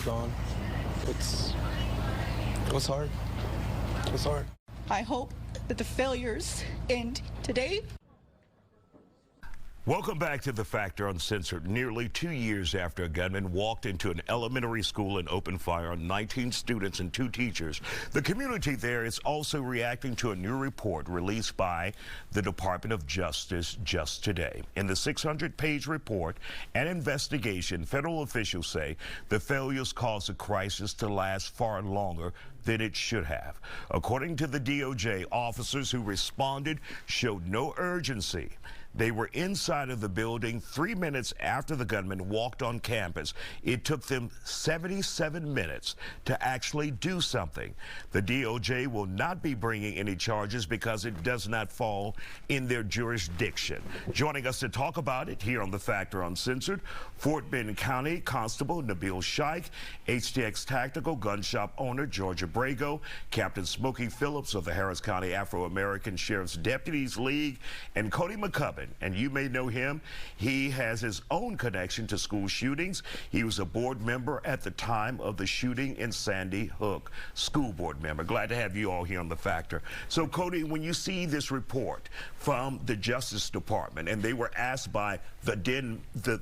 gone. It's hard. It's hard. I hope that the failures end today. Welcome back to The Factor Uncensored. Nearly 2 years after a gunman walked into an elementary school and opened fire on 19 students and 2 teachers, the community there is also reacting to a new report released by the Department of Justice just today. In the 600-page report and investigation, federal officials say the failures caused the crisis to last far longer than it should have. According to the DOJ, officers who responded showed no urgency. They were inside of the building 3 minutes after the gunman walked on campus. It took them 77 minutes to actually do something. The DOJ will not be bringing any charges because it does not fall in their jurisdiction. Joining us to talk about it here on The Factor Uncensored, Fort Bend County Constable Nabil Shaikh, HTX Tactical Gun Shop owner Georgia Brago, Captain Smokey Phillips of the Harris County Afro-American Sheriff's Deputies League, and Cody McCubbin. And you may know him. He has his own connection to school shootings. He was a board member at the time of the shooting in Sandy Hook. School board member. Glad to have you all here on The Factor. So, Cody, when you see this report from the Justice Department, and they were asked by the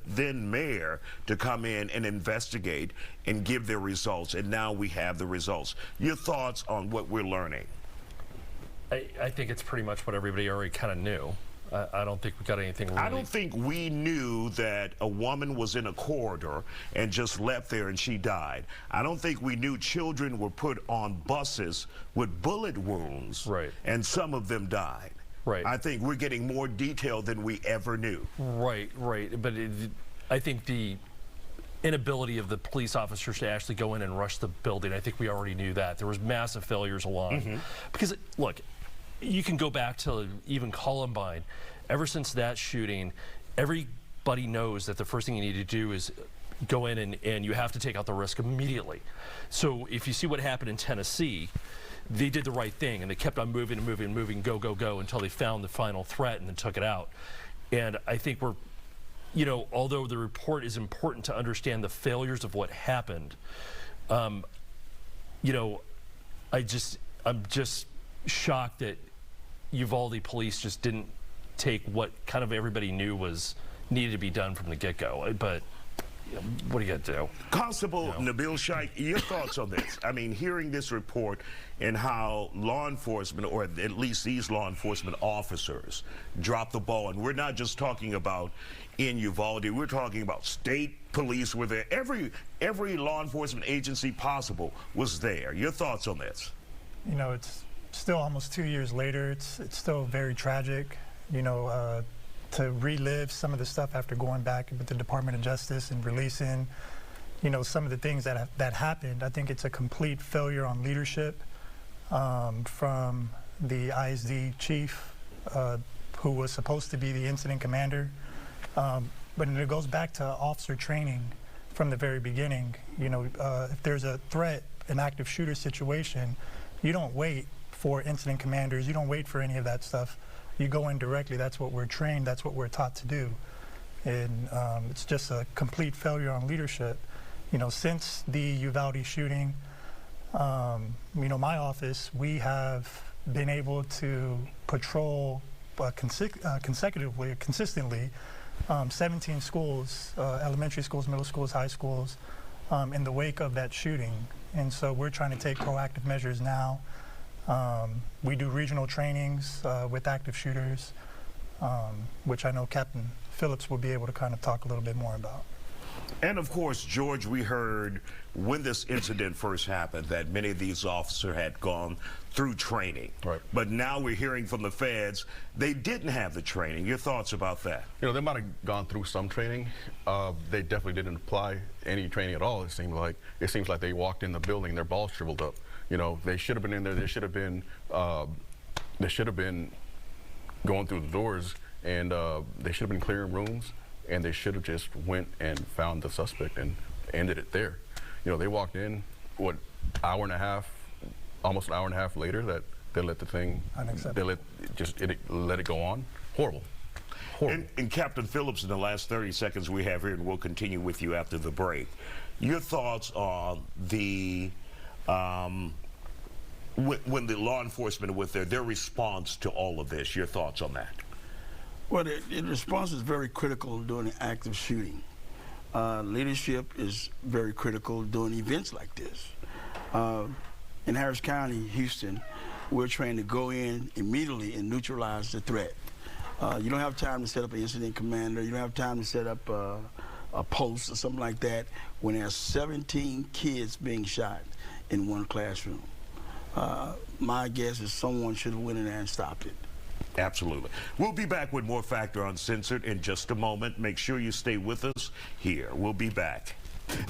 then mayor to come in and investigate and give their results, and now we have the results. Your thoughts on what we're learning? I think it's pretty much what everybody already kind of knew. I don't think we got anything really. I don't think we knew that a woman was in a corridor and just left there and she died. I don't think we knew children were put on buses with bullet wounds, right, and some of them died. Right. I think we're getting more detail than we ever knew. Right, right. But I think the inability of the police officers to actually go in and rush the building, I think we already knew that. There was massive failures along. Because, look, you can go back to even Columbine. Ever since that shooting, everybody knows that the first thing you need to do is go in and you have to take out the risk immediately. So if you see what happened in Tennessee, they did the right thing and they kept on moving and moving and moving, go, go, go, until they found the final threat and then took it out. And I think we're, you know, although the report is important to understand the failures of what happened, you know, I'm just shocked that Uvalde police just didn't take what kind of everybody knew was needed to be done from the get-go. But you know, what do you got to do? Constable Nabil Shaikh, your thoughts on this? I mean, hearing this report and how law enforcement, or at least these law enforcement officers, dropped the ball, and we're not just talking about in Uvalde, we're talking about state police were there. Every law enforcement agency possible was there. Your thoughts on this? You know, it's still almost 2 years later. It's still very tragic, you know, to relive some of the stuff after going back with the Department of Justice and releasing, you know, some of the things that happened. I think it's a complete failure on leadership from the ISD chief, who was supposed to be the incident commander. But it goes back to officer training from the very beginning. You know, if there's a threat, an active shooter situation, you don't wait for incident commanders. You don't wait for any of that stuff. You go in directly. That's what we're trained. That's what we're taught to do. And it's just a complete failure on leadership. You know, since the Uvalde shooting, you know, my office, we have been able to patrol consistently 17 schools, elementary schools, middle schools, high schools, in the wake of that shooting. And so we're trying to take proactive measures now. We do regional trainings with active shooters, which I know Captain Phillips will be able to kind of talk a little bit more about. And of course, George, we heard when this incident first happened that many of these officers had gone through training. Right. But now we're hearing from the feds they didn't have the training. Your thoughts about that? You know, they might have gone through some training. They definitely didn't apply any training at all. It seems like they walked in the building, their balls shriveled up. You know, they should have been in there. They should have been going through the doors, and they should have been clearing rooms, and they should have just went and found the suspect and ended it there. You know, they walked in, what, hour and a half, almost an hour and a half later, that they let the thing, they let it go on. Horrible. And Captain Phillips, in the last 30 seconds we have here, and we'll continue with you after the break, Your thoughts on the when the law enforcement with their response to all of this, your thoughts on that? Well, the response is very critical during an active shooting. Leadership is very critical during events like this. In Harris County, Houston, we're trained to go in immediately and neutralize the threat. You don't have time to set up an incident commander. You don't have time to set up a post or something like that when there's 17 kids being shot in one classroom. My guess is someone should have went in there and stopped it. Absolutely. We'll be back with more Factor Uncensored in just a moment. Make sure you stay with us here. We'll be back.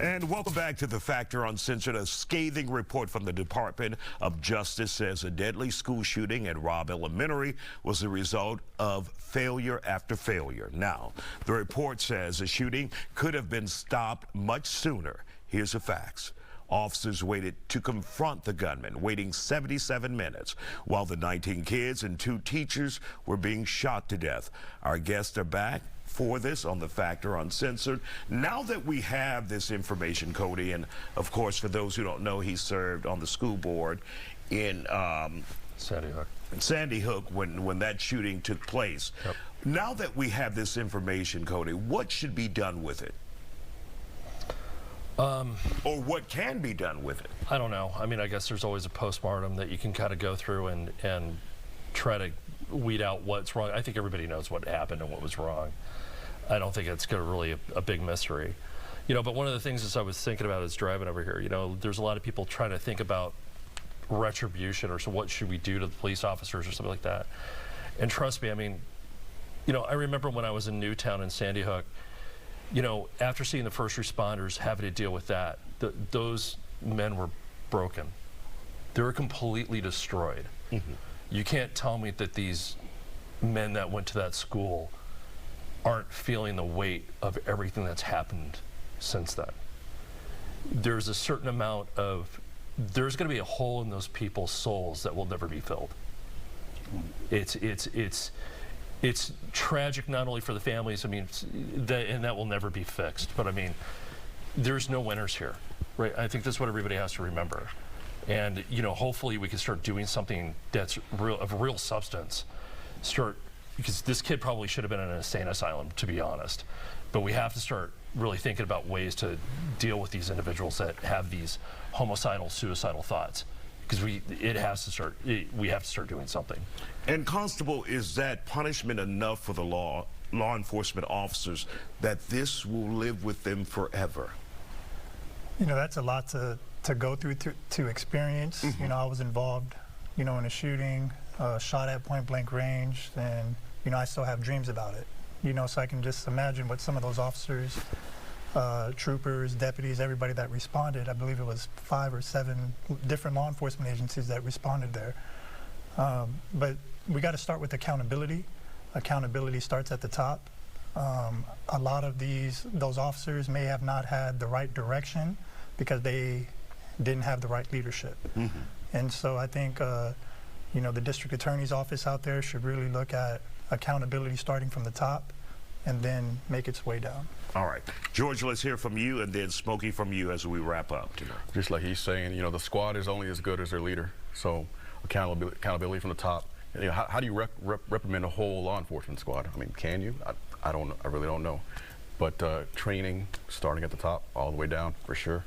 And welcome back to the Factor Uncensored. A scathing report from the Department of Justice says a deadly school shooting at Robb Elementary was the result of failure after failure. Now, the report says the shooting could have been stopped much sooner. Here's the facts. Officers waited to confront the gunman, waiting 77 minutes, while the 19 kids and 2 teachers were being shot to death. Our guests are back for this on the Factor Uncensored. Now that we have this information, Cody, and of course, for those who don't know, he served on the school board in Sandy Hook when that shooting took place. Yep. Now that we have this information, Cody, what should be done with it? Or what can be done with it? I don't know. I mean, I guess there's always a postmortem that you can kind of go through and try to weed out what's wrong. I think everybody knows what happened and what was wrong. I don't think it's really a big mystery. You know, but one of the things as I was thinking about is driving over here, you know, there's a lot of people trying to think about retribution or so what should we do to the police officers or something like that. And trust me, I mean, you know, I remember when I was in Newtown in Sandy Hook, you know, after seeing the first responders having to deal with that, those men were broken. They were completely destroyed. Mm-hmm. You can't tell me that these men that went to that school aren't feeling the weight of everything that's happened since then. There's a certain amount of, there's going to be a hole in those people's souls that will never be filled. It's tragic not only for the families, I mean, and that will never be fixed, but I mean, there's no winners here, right? I think that's what everybody has to remember. And, you know, hopefully we can start doing something that's of real substance. Because this kid probably should have been in an insane asylum, to be honest. But we have to start really thinking about ways to deal with these individuals that have these homicidal, suicidal thoughts. Because we have to start doing something. And Constable, is that punishment enough for the law enforcement officers that this will live with them forever? You know, that's a lot to go through to experience. Mm-hmm. You know, I was involved, you know, in a shooting, shot at point blank range, and you know, I still have dreams about it. You know, so I can just imagine what some of those officers, troopers, deputies, everybody that responded. I believe it was 5 or 7 different law enforcement agencies that responded there. But we got to start with accountability. Accountability starts at the top. A lot of those officers may have not had the right direction because they didn't have the right leadership. Mm-hmm. And so I think, you know, the district attorney's office out there should really look at accountability starting from the top and then make its way down. All right. George, let's hear from you, and then Smokey from you as we wrap up tonight. Just like he's saying, you know, the squad is only as good as their leader. So accountability from the top. You know, how do you reprimand a whole law enforcement squad? I mean, can you? I don't know. I really don't know. But training, starting at the top, all the way down, for sure.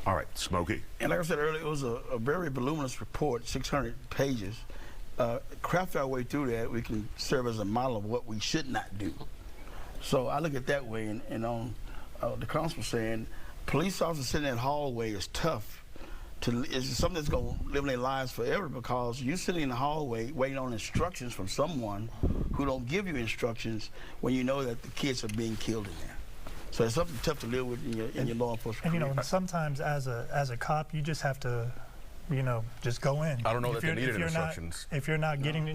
All right, Smokey. And like I said earlier, it was a very voluminous report, 600 pages. Craft our way through that, we can serve as a model of what we should not do. So I look at it that way, and on the constable saying, police officers sitting in that hallway is tough. It's something that's going to live in their lives forever, because you're sitting in the hallway waiting on instructions from someone who don't give you instructions when you know that the kids are being killed in there. So it's something tough to live with in your law enforcement career. And you know, sometimes as a cop, you just have to, you know, just go in. I don't know that they needed instructions. If you're not getting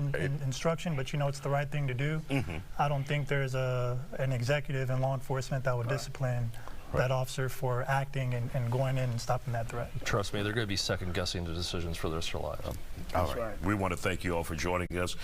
instruction, but you know it's the right thing to do, mm-hmm. I don't think there's an executive in law enforcement that would discipline that officer for acting and going in and stopping that threat. Trust me, they're going to be second-guessing the decisions for the rest of their life. All right. We want to thank you all for joining us.